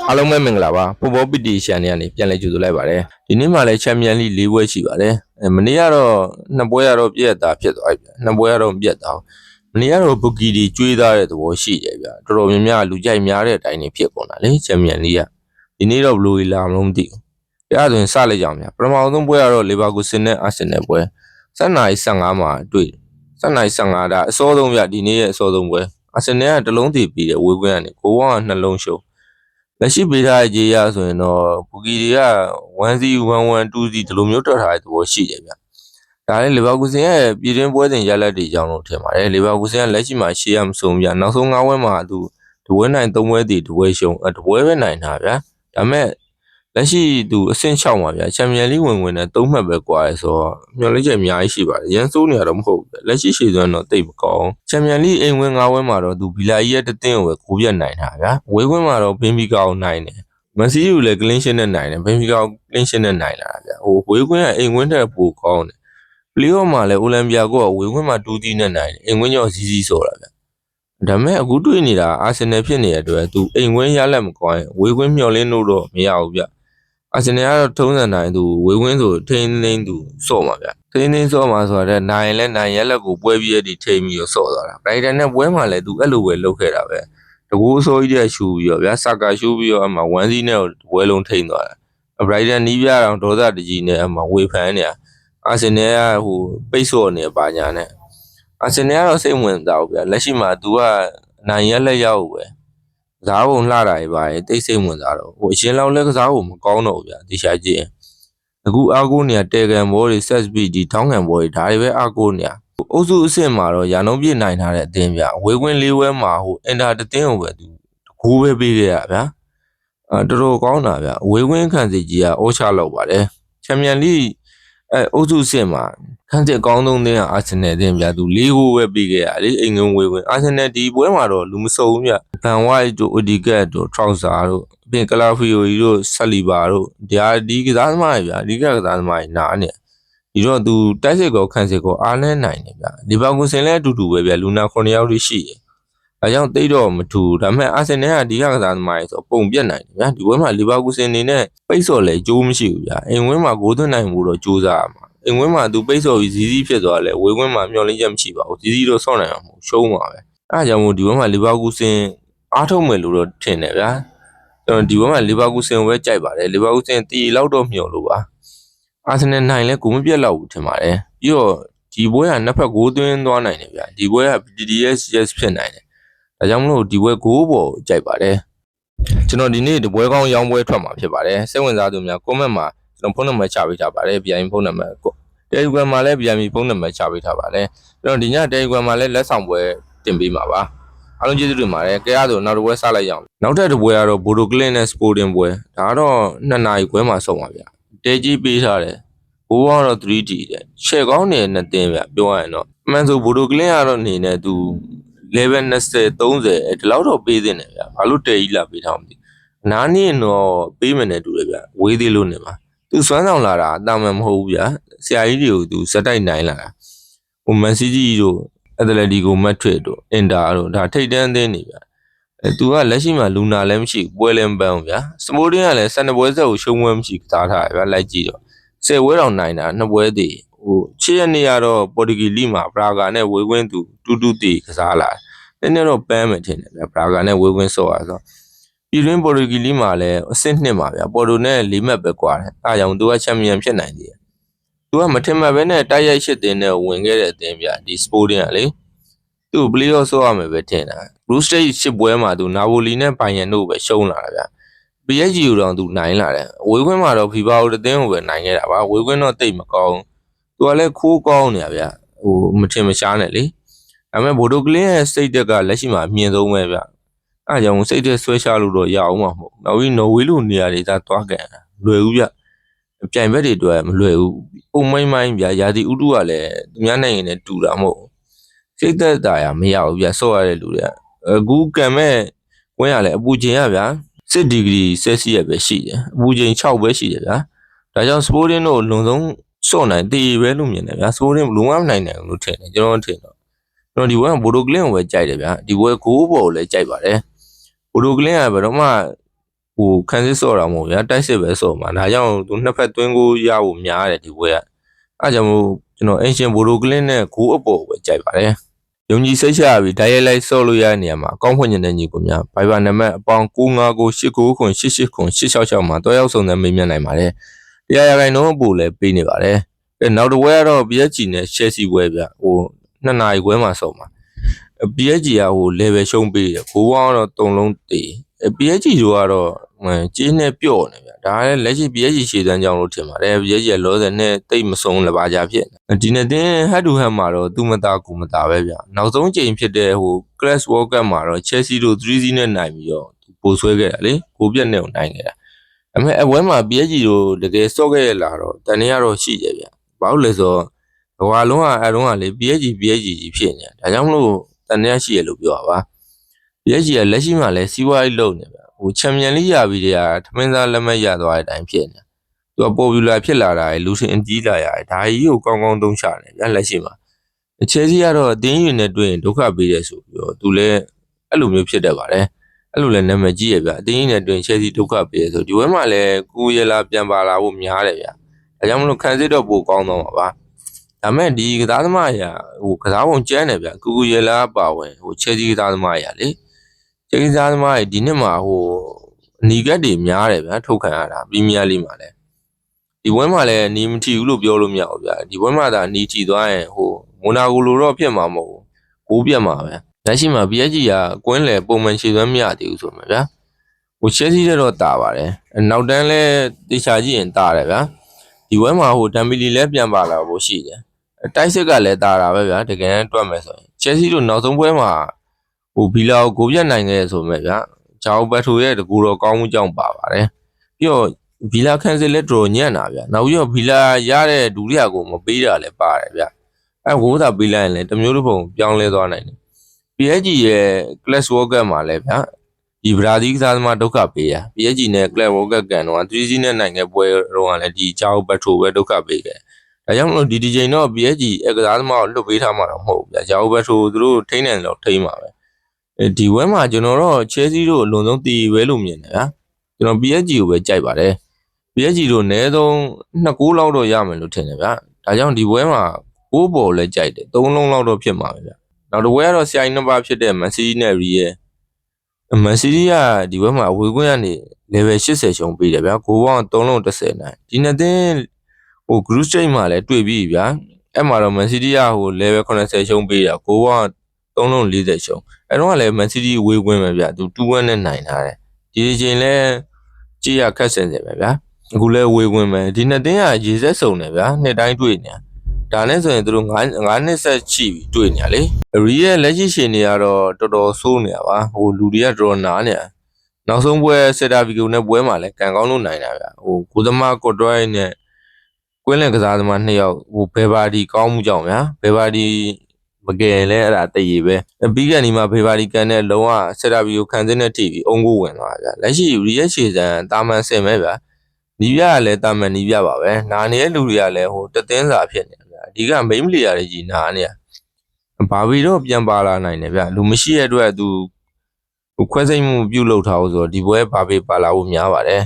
အားလုံးပဲမင်္ဂလာပါဖုတ်ဘောပီတီရှန်နေကနေပြန်လဲကြိုဆိုလိုက်ပါတယ်ဒီနေ့မှလည်းချန်ပီယံလိ၄ပွဲရှိပါတယ်မနေ့ကတော့နှစ်ပွဲကတော့ပြည့်တာဖြစ်သွားပြီဗျနှစ်ပွဲကတော့ပြည့်တာမနေ့ကတော့ဘူကီဒီကျွေးသားတဲ့သဘောရှိတယ်ဗျတော်တော်များများလူကြိုက်များတဲ့အတိုင်းနေဖြစ်ကုန်တာလေချန်ပီယံလိကဒီနေ့တော့ဘလူးလာမလို့မသိဘူးအဲ့ဒါဆိုရင်စလိုက်ကြအောင်ဗျပထမဆုံးပွဲကတော့လီဗာပူးဆင်နဲ့အာဆင်နယ်ပွဲ7:15မှာတွေ့7:15ဒါအစောဆုံးဗျဒီနေ့ရဲ့အစောဆုံးပွဲအာဆင်နယ်ကတလုံးတည်ပြီးတယ်ဝေကွင်းကနေကိုဝါကနှလုံးရှုံးလက်ရှိပေးထားတဲ့ကြေးရဆိုရင်တော့ဘူကီတွေက1-1-1-2စီဒီလိုမျိုးတွက်ထားတဲ့သဘောရှိတယ်ဗျဒါလည်းလီဗာပူးဆင်ရဲ့ပြည်တွင်းပွဲစဉ်ရလဒ်တွေကြောင့်လို့ထင်ပါတယ်လီဗာပူးဆင်ကလက်ရှိမှာရှေ့ရမဆုံးဗျနောက်ဆုံး9ပွဲမှာသူတပွဲနိုင်3ပွဲတည်တပွဲရှုံးတပွဲပဲနိုင်တာဗျာဒါမဲ့လက်ရှိသူအဆင့်6မှာဗျာချန်ပီယံလိဝင်နဲ့3မှတ်ပဲကွာရဲဆိုတော့မျှော်လင့်ချက်အများကြီးရှိပါတယ်ရန်စိုးနေရတော့မဟုတ်ဘူးလက်ရှိရှေ့စွမ်းတော့တိတ်မကောင်းချန်ပီယံလိအိမ်ဝင်9ပွဲမှာတော့သူဘီလာကြီးရဲ့တသင်းကိုပဲကိုပြတ်နိုင်တာဗျာဝေးခွင့်မှာတော့ဘင်ဖီကာကိုနိုင်တယ်မန်စီးယူလည်းကလင်းရှင်းနဲ့နိုင်တယ်ဘင်ဖီကာကိုကလင်းရှင်းနဲ့နိုင်လာတာဗျာဝေးခွင့်ကအိမ်ဝင်တဲ့ပိုကောင်းတယ်ပလီအော့မှာလည်းအိုလံပီယာကိုဝေးခွင့်မှာ2-3နဲ့နိုင်တယ်အိမ်ဝင်ကျော်စီဆိုတာဗျာဒါမဲ့အခုတွေ့နေတာအာဆင်နယ်ဖြစ်နေတဲ့အတွက်သူအိမ်ဝင်ရလက်မကောင်းရင်ဝေးခွင့်မျှော်လင့်လို့တော့မရဘူးဗျအာဆင်နယ်ကတော့ထုံးစံတိုင်းသူဝေဝင်းဆိုထိန်းသိမ်းသူစော့မှာဗျထိန်းသိမ်းစော့မှာဆိုတော့နိုင်လဲနိုင်ရက်လက်ကိုပွဲပြီးရတဲ့ထိန်းပြီးတော့စော့သွားတာဘရိုက်တန်နဲ့ပွဲမှာလဲသူအဲ့လိုပဲလုပ်ခဲ့တာပဲတကူအစိုးကြီးတဲ့ရှူပြီးတော့ဗျာစကာရှူပြီးတော့အမှ1စီးနဲ့ပွဲလုံးထိန်းသွားတာဘရိုက်တန်နီးပြအောင်ဒေါသတကြီးနဲ့အမှဝေဖန်နေအာဆင်နယ်ကဟိုပိတ်စော့နေပါညာနဲ့အာဆင်နယ်ကတော့စိတ်ဝင်စားဘူးဗျာလက်ရှိမှာသူကနိုင်ရက်လက်ရောက်ပဲကစားပုံလှတာပဲတိတ်ဆိတ်ဝင်စားတော့ဟိုအရင်လောက်လဲကစားပုံမကောင်းတော့ဘူးဗျာဒီရှာကြည့်အခုအာကိုနေတဲကန်ဘောတွေ set speed ဒီထောင်းကန်ဘောတွေဒါတွေပဲအာကိုနေအုပ်စုအဆင့်မှာတော့ရာနှုန်းပြည့်နိုင်ထားတဲ့အသင်းဗျဝေခွင်း၄ဝဲမှာဟိုအင်တာတသင်းကိုပဲသူဂိုးပဲပေးခဲ့ရဗျာတော်တော်ကောင်းတာဗျဝေခွင်းခံစီကြီးကအောချလောက်ပါတယ်ချန်ပီယံလိအုပ်စုအဆင့်မှာခန်းစစ်အကောင်းဆုံးသင်းကအာဆင်နယ်သင်းဗျာသူ၄ဂိုးပဲပေးခဲ့ရလေအိမ်ငုံဝေခွင်းအာဆင်နယ်ဒီပွဲမှာတော့လူမစုံဘူးဗျဘန်ဝိုက်တို့အိုဒီကတ်တို့ထရောက်ဆာတို့အပြင်ကလာဖီယိုကြီးတို့ဆက်လီဘာတို့ဒီကစားသမားတွေဗျာဒီကစားသမားတွေနားနေဒီတော့သူတိုက်စစ်ကောခန်းစစ်ကောအားလဲနိုင်တယ်ဗျာလီဗာပူးဆင်လည်းအတူတူပဲဗျာလူနာ9ယောက်ရှိတယ်ဒါကြောင့်တိတ်တော့မထူဒါပေမဲ့အာဆင်နယ်ကဒီကစားသမားတွေဆိုပုံပြက်နိုင်တယ်ဗျာဒီပွဲမှာလီဗာပူးဆင်နေနဲ့ပိတ်စော်လဲကြိုးမရှိဘူးဗျာအိမ်ဝင်းမှာဂိုးသွင်းနိုင်မှုတော့ကြိုးစားရမှာအိမ်ဝင်းမှာသူပိတ်စော်ပြီးဇီးဇီးဖြစ်သွားလဲဝေးဝင်းမှာမျောလင်းချက်မရှိပါဘူးဇီးဇီးတော့ဆော့နိုင်အောင်မဟုတ်ရှုံးပါပဲအဲဒါကြောင့်မို့ဒီဘက်မှာလီဗာပူးဆင်အားထုတ်မယ်လို့တော့ထင်တယ်ဗျာကျွန်တော်ဒီဘက်မှာလီဗာပူးဆင်ကိုပဲကြိုက်ပါတယ်လီဗာပူးဆင်တီလောက်တော့မျှော်လို့ပါအာဆင်နယ်နိုင်လဲကိုမပြတ်လောက်ဘူးထင်ပါတယ်ပြီးတော့ဒီပွဲကနှစ်ဖက်ဂိုးသွင်းသွားနိုင်တယ်ဗျာဒီပွဲက PTDSဖြစ်နိုင်တယ်ဒါကြောင့်မလို့ဒီပွဲဂိုးပေါ်ကြိုက်ပါတယ်ကျွန်တော်ဒီနေ့ဒီပွဲကောင်းရောင်းပွဲထွက်မှာဖြစ်ပါတယ်စိတ်ဝင်စားသူများ comment မှာကျွန်တော်ဖုန်းနံပါတ်ချပေးထားပါတယ် BIM ဖုန်းနံပါတ် Telegram မှာလည်း BIM ဖုန်းနံပါတ်ချပေးထားပါတယ်ကျွန်တော်ဒီည Telegram မှာလည်းလက်ဆောင်ပွဲတင်ပေးမှာပါအားလုံးကျေးဇူးတင်ပါတယ်ကြရဆိုနောက်တစ်ပွဲစလိုက်ရအောင်နောက်ထပ်တစ်ပွဲကတော့ Bodo Clint နဲ့ Sporting ပွဲဒါကတော့2နာရီခွဲမှာဆုံးပါဗျတဲကြီးပေးထားတယ်ဘိုးကတော့ 3D တဲ့ရှယ်ကောင်းနေနဲ့တင်ဗျပြောရရင်တော့အမှန်ဆို Bodo Clint ကတော့နေနဲ့သူlevel 20 30ဒီလောက်တော့ပေးသင့်တယ်ဗျဘာလို့တဲကြီးလာပေးထားမသိနားနေတော့ပေးမယ်နဲ့တူတယ်ဗျဝေးသေးလို့နေမှာသူစွမ်းဆောင်လာတာအတမန်မဟုတ်ဘူးဗျဆရာကြီးတွေကိုသူစက်တိုက်နိုင်လာတာဟိုမန်စီဂျီတို့အက်တလက်တီကိုမတ်ထရစ်တို့အင်တာတို့ဒါထိတ်တန်းသင်းနေဗျသူကလက်ရှိမှာလူနာလည်းမရှိပွဲလည်းမပန်းဘူးဗျစပိုးတင်းကလည်း12ပွဲဆက်ကိုရှုံးပွဲမရှိကစားထားတယ်ဗျလိုက်ကြည့်တော့10ပွဲတောင်နိုင်တာ2ပွဲသေးဟို6ရက်နေ့ကတော့ပေါ်တူဂီလိမှာဘရာဂါနဲ့ဝေကွင်းသူတူတီကစားလာတယ်နည်းနည်းတော့ပန်းမယ်ထင်တယ်ဗျဘရာဂါနဲ့ဝေကွင်းဆော့ရဆိုပြည်တွင်းပေါ်တူဂီလိမှာလည်းအဆင့်2မှာဗျပေါ်တူနဲ့4မှတ်ပဲကွာတယ်အဲဒါကြောင့်သူကချန်ပီယံဖြစ်နိုင်သေးတယ်သူကမထင်မှတ်ပဲနဲ့တိုက်ရိုက်ရှစ်တင်နဲ့ဝင်ခဲ့တဲ့အသင်းဗျဒီစပိုးတင်းကလေသူ့ပလီအော့ဆော့ရမယ်ပဲထင်တာဘလူးစတိတ်10ပွဲမှာသူနာပိုလီနဲ့ဘိုင်ယန်တို့ပဲရှုံးလာတာဗျ PSG ကိုတော့သူနိုင်လာတယ်ဝေးခွင်းမှာတော့ဖီဘာကိုတသင်းကိုပဲနိုင်ခဲ့တာပါဝေးခွင်းတော့တိတ်မကောင်းသူကလည်းခိုးကောင်းနေတာဗျဟိုမထင်မရှားနဲ့လေဒါပေမဲ့ဘိုဒိုကလင်းရဲ့စိတ်တက်ကလက်ရှိမှာအမြင့်ဆုံးပဲဗျအဲကြောင့်စိတ်သက်ဆွဲချလို့တော့ရအောင်မှာမဟုတ်နောက်ပြီးနော်ဝေးလိုနေရာတွေသာသွားကန်လွယ်ဘူးဗျပြိုင်ဘက်တွေအတွက်မလွယ်ဘူးပုံမိုင်းဗျာယာတီဥတုကလည်းသူများနိုင်ငံနဲ့တူတာမဟုတ်စိတ်သက်သာရမရဘူးဗျဆော့ရတဲ့လူတွေကအခုကံမဲ့ဝင်းရလဲအပူချိန်ရဗျာ10ဒီဂရီဆယ်စီယပ်ပဲရှိတယ်အပူချိန်6ပဲရှိတယ်ဗျာဒါကြောင့် Sporting တို့လုံဆုံးစော့နိုင်တည်ပဲလို့မြင်တယ်ဗျာ Sporting လုံးဝမနိုင်နိုင်ဘူးလို့ထင်တယ်ကျွန်တော်ထင်တော့ကျွန်တော်ဒီဘက်ကဘိုဒိုကလင်းကိုပဲကြိုက်တယ်ဗျာဒီဘက်ဂိုးပေါ်ကိုလည်းကြိုက်ပါတယ်ဘိုဒိုကလင်းကဘယ်တော့မှ ဟိုခန်းစစ်စော့တာမဟုတ်ဗျာတိုက်စစ်ပဲစော့မှာဒါကြောင့်သူနှစ်ဖက်သွင်းကိုရဖို့များတယ်ဒီပွဲကအဲကြောင့်မို့ကျွန်တော်အင်ရှင်ဘိုလိုကလင်းနဲ့ဂိုးအပေါ်ပဲကြိုက်ပါတယ်ယုံကြည်စိတ်ချပြီးဓာတ်ရိုက်လိုက်စော့လို့ရတဲ့နေရာမှာအကောင့်ဖွင့်နေတဲ့ညီကိုများဘိုင်ဘာနံပါတ်အပေါင်း95998988666မှာတွဲရောက်ဆောင်တဲ့မိတ်မြတ်နိုင်ပါတယ်တရားရဂိုင်တော့ပို့လဲပေးနေပါတယ်နောက်တစ်ဝဲကတော့ PSG နဲ့ Chelsea ပွဲဗျဟို2နာရီခွဲမှာစော့မှာ PSG ကဟို level ရှုံးပေးတယ်ဂိုးပေါင်းတော့3လုံးတည်PSG တို့ကတော့ကြေးနဲ့ပြော့နေဗျဒါလည်းလက်ရှိ PSG ရှေ့တန်းကြောင်းလို့ထင်ပါတယ် PSG ကလောဆယ်နဲ့တိတ်မဆုံးလပါကြဖြစ်ဒီနေ့တင်း head to head မှာတော့သူမသားကူမသားပဲဗျနောက်ဆုံးချိန်ဖြစ်တဲ့ဟို Clash World Cup မှာတော့ Chelsea တို့ 3-0 နဲ့နိုင်ပြီးတော့ပိုဆွဲခဲ့တာလေကိုပြက်နဲ့ကိုနိုင်ခဲ့တာအမေအပွဲမှာ PSG တို့တကယ်စော့ခဲ့ရလာတော့တန်နေရတော့ရှိကြဗျဘာလို့လဲဆိုတော့ဟိုလုံးကအဲလုံးကလေ PSG ကြီးဖြစ်နေတာဒါကြောင့်မလို့တန်နေရရှိရလို့ပြောပါPSG ကလက်ရှိမှာလဲစီးပွားရေးလုပ်နေဗျဟိုချန်ပီယံလိရပြီးတဲ့ထမင်းသားလက်မှတ်ရသွားတဲ့အတိုင်းဖြစ်နေသူကပေါ်ပူလာဖြစ်လာတာလူရှင်အကြီးလာရတယ်ဒါကြီးကိုကောင်းကောင်းသုံးချတယ်ဗျလက်ရှိမှာချဲစီကတော့အတင်းယူနေတွေ့ရင်ဒုက္ခပေးတယ်ဆိုပြီးတော့သူလည်းအဲ့လိုမျိုးဖြစ်တတ်ပါတယ်အဲ့လိုလည်းနာမည်ကြီးရဗျအတင်းယူနေတွေ့ရင်ချဲစီဒုက္ခပေးရဆိုဒီဝဲမှာလည်းကိုရလာပြန်ပါလာဖို့များတယ်ဗျဒါကြောင့်မလို့ခံစစ်တော့ပိုကောင်းတော့မှာပါဒါမဲ့ဒီကစားသမားရဟိုကစားပုံကျန်းတယ်ဗျကိုရလာပါဝင်ဟိုချဲစီကစားသမားရလေချဲစီကစားသမားရဒီနှစ်မှာဟိုအနီကတ်တွေများတယ်ဗျထုတ်ခံရတာပရီးမီးယားလိမှာလည်းဒီပွဲမှာလည်းနီမထီဘူးလို့ပြောလို့မရဘူးဗျဒီပွဲမှာသာနီထီသွားရင်ဟိုမိုနာကိုလိုတော့ဖြစ်မှာမဟုတ်ဘူးကိုပြတ်မှာပဲလက်ရှိမှာ PSG ကကွင်းလေပုံမှန်ခြေသွမ်းမရသေးဘူးဆိုမှာဗျာဟို Chelsea တော့တာပါတယ်နောက်တန်းလဲတေချာကြည့်ရင်တာတယ်ဗျာဒီပွဲမှာဟိုဒမ်ဘီလီလည်းပြန်ပါလာဖို့ရှိတယ်တိုက်စစ်ကလည်းတာတာပဲဗျာတကယ်တွက်မယ်ဆိုရင် Chelsea တို့နောက်ဆုံးပွဲမှာဟိုဘီလာကိုပြတ်နိုင်ခဲ့ဆိုမဲ့ဗျာဂျာအိုဘတ်ထိုရဲ့တကူတော်ကောင်းမှုကြောင့်ပါပါတယ်ပြီးတော့ဘီလာခန်းစစ်လက်တော်ညံ့တာဗျာနောက်ပြီးတော့ဘီလာရတဲ့ဒုတိယကိုမပေးတာလည်းပါတယ်ဗျာအဲဝိုးသာပေးလိုက်ရင်လည်းတမျိုးတစ်ပုံပြောင်းလဲသွားနိုင်တယ် PSG ရဲ့ Clash World Cup မှာလည်းဗျာဒီဘရာဇီးကစားသမားဒုက္ခပေးရ PSG နဲ့ Clash World Cup ကန်တော့3-0နဲ့နိုင်ခဲ့ပွဲတော့ကလည်းဒီဂျာအိုဘတ်ထိုပဲဒုက္ခပေးခဲ့ဒါကြောင့်မလို့ဒီချိန်တော့ PSG ကစားသမားကိုလွတ်ပေးထားမှာတော့မဟုတ်ဘူးဗျာဂျာအိုဘတ်ထိုသူတို့ထိန်းနိုင်တော့ထိန်းမှာပဲဒီဝဲမှာကျွန်တော်တော့ Chelsea တို့အလွန်ဆုံးတီးပဲလို့မြင်တယ်ဗျာကျွန်တော် PSG ကိုပဲကြိုက်ပါတယ် PSG တို့အနည်းဆုံး2ဂိုးလောက်တော့ရမယ်လို့ထင်တယ်ဗျာဒါကြောင့်ဒီပွဲမှာဂိုးပေါ်လည်းကြိုက်တယ်3လုံးလောက်တော့ဖြစ်မှာပဲဗျာနောက်တစ်ပွဲကတော့ဆရာကြီးနှစ်ပါးဖြစ်တဲ့ Man City နဲ့ Real Man City ကဒီပွဲမှာဝေခွင့်ကနေ level 80ရှုံးပေးတယ်ဗျာဂိုးပေါင်း3လုံး30နိုင်ဒီနေ့တင်းဟို group stage မှာလည်းတွေ့ပြီဗျာအဲ့မှာတော့ Man City ကဟို level 80ရှုံးပေးတာဂိုးပေါင်း3လုံး40ရှုံးအဲ့တော့ကလည်း Man City ဝေခွင့်ပဲဗျာသူ2-1နဲ့နိုင်ထားတယ်ဒီချိန်လဲကြည့်ရခက်ဆင်တယ်ပဲဗျာအခုလဲဝေခွင့်ပဲဒီနှစ်တင်းကရေစက်စုံတယ်ဗျာနှစ်တိုင်းတွေ့နေဒါနဲ့ဆိုရင်သူတို့9နှစ်ဆက်ချီပြီးတွေ့နေရလေရီရဲ့လက်ရှိရှင်တွေကတော့တော်တော်ဆိုးနေရပါဟိုလူတွေကတော်တော်နားနေရနောက်ဆုံးပွဲစက်တာဗီဂိုနဲ့ပွဲမှာလဲကန်ကောင်းလို့နိုင်တာဗျာဟိုကိုသမားကော့ဒရိုက်နဲ့ကွင်းလင်ကစားသမား2ယောက်ဟိုဘယ်ဘာဒီကောင်းမှုကြောင့်ဗျာဘယ်ဘာဒီမကယ်လဲအဲ့ဒါတည်ရပဲပြီးကန်ဒီမှာဘယ်ဘာဒီကန်နဲ့လုံးဝစက်တာဗီဂိုခံစစ်နဲ့ထိပြီးအုံကိုဝင်သွားဗျာလက်ရှိရီရဲ့ရှေ့စံတာမန်ဆင်ပဲဗျာနီးပြကလည်းတာမန်နီးပြပါပဲနာနေတဲ့လူတွေကလည်းဟိုတသင်းစာဖြစ်နေဗျာအဓိကမိန်းမလီယာတွေကြီးနာနေရဘာဗီတော့ပြန်ပါလာနိုင်တယ်ဗျာလူမရှိတဲ့အတွက်သူခွဲစိတ်မှုပြုတ်လောက်ထားလို့ဆိုတော့ဒီပွဲဘာဗီပါလာဖို့များပါတယ်ဒ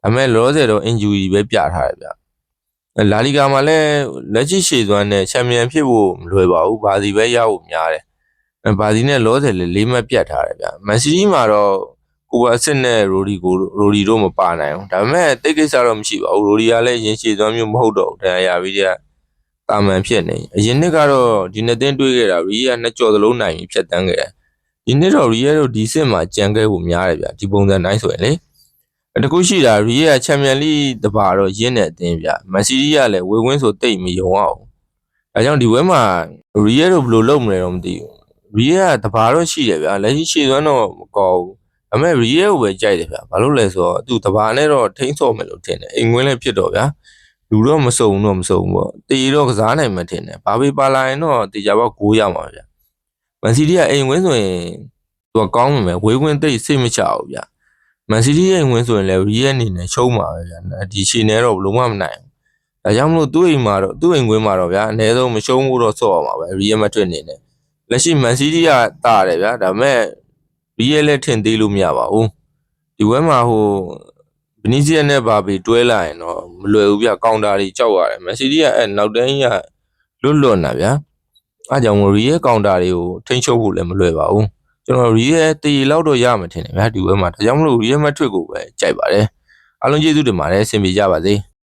ါပေမဲ့လောဆယ်တော့ injury ပဲပြထားတယ်ဗျာလာလီဂါမှာလည်းလက်ရှိရှေ့စွမ်းနဲ့ချန်ပီယံဖြစ်ဖို့မလွယ်ပါဘူးဘာစီပဲရဖို့များတယ်ဘာစီနဲ့လောဆယ်လည်း၄မှတ်ပြတ်ထားတယ်ဗျာမန်စီးတီးမှာတော့ကိုဘာစစ်နဲ့ရိုဒီတို့မပါနိုင်ဘူးဒါပေမဲ့တိတ်ကိစ္စတော့မရှိပါဘူးရိုဒီကလည်းရင်ရှည်သွားမျိုးမဟုတ်တော့ဘူးတရားရပြီးတဲ့တာမန်ဖြစ်နေအရင်နှစ်ကတော့ဒီနှစ်သင်းတွေ့ခဲ့တာရီယာနှစ်ကြော်သလုံးနိုင်ပြီးဖြတ်တန်းခဲ့တယ်ဒီနှစ်တော့ရီယာတို့ဒီစစ်မှာကြံခဲ့ဖို့များတယ်ဗျာဒီပုံစံတိုင်းဆိုရင်လေတကူရှိတာရီယာချန်ပီယံလိတပါတော့ရင်းနေတဲ့အသင်းဗျာမန်စီးတီးကလည်းဝေဝင်းဆိုတိတ်မယုံအောင်ဒါကြောင့်ဒီဝဲမှာရီယာတို့ဘယ်လိုလုပ်မလဲတော့မသိဘူးရီယာတပါတော့ရှိတယ်ဗျာလက်ရှိရှေ့သွန်းတော့မကောဘူးအမေရီရဲ့ကိုပဲကြိုက်တယ်ဗျာဘာလို့လဲဆိုတော့သူတဘာနဲ့တော့ထိန်းဆော့မယ်လို့ထင်တယ်အိမ်ဝင်လည်းဖြစ်တော့ဗျာလူတော့မစုံပေါ့တေးတော့ကစားနိုင်မှထင်တယ်ဘာပေပါလာရင်တော့တေချာပေါက်9ရမှာဗျာမန်စီးတီးကအိမ်ဝင်ဆိုရင်သူကကောင်းမှာပဲဝေးခွင့်သိစိတ်မချဘူးဗျာမန်စီးတီးအိမ်ဝင်ဆိုရင်လည်းရီရဲ့အနေနဲ့ရှုံးမှာပဲဗျာဒီရှည်နေတော့ဘလုံးဝမနိုင်ဘူးဒါကြောင့်မလို့သူ့အိမ်မှာတော့သူ့အိမ်ခွင်းမှာတော့ဗျာအနည်းဆုံးမရှုံးဘူးတော့ဆော့ရမှာပဲရီရဲ့မထွက်နေတယ်လက်ရှိမန်စီးတီးကတာတယ်ဗျာဒါပေမဲ့ရီရဲ့လည်းထင်သေးလို့မရပါဘူး ဒီဘွဲမှာဟိုဗနီးစီးယားနဲ့ဘာဘီတွဲလာရင်တော့မလွယ်ဘူးဗျကောင်တာတွေကြောက်ရတယ်မက်ဆီတီးကအဲ့နောက်တန်းကြီးကလွတ်နေတာဗျာအားကြောင့်ရီရဲ့ကောင်တာတွေကိုထိန်းချုပ်ဖို့လည်းမလွယ်ပါဘူးကျွန်တော်ရီရဲ့တည်လောက်တော့ရမှာထင်တယ်ဗျာဒီဘွဲမှာဒါကြောင့်မလို့ရီရဲ့မက်ထရစ်ကိုပဲကြိုက်ပါတယ်အားလုံးကျေးဇူးတင်ပါတယ်ဆင်ပြေကြပါစေ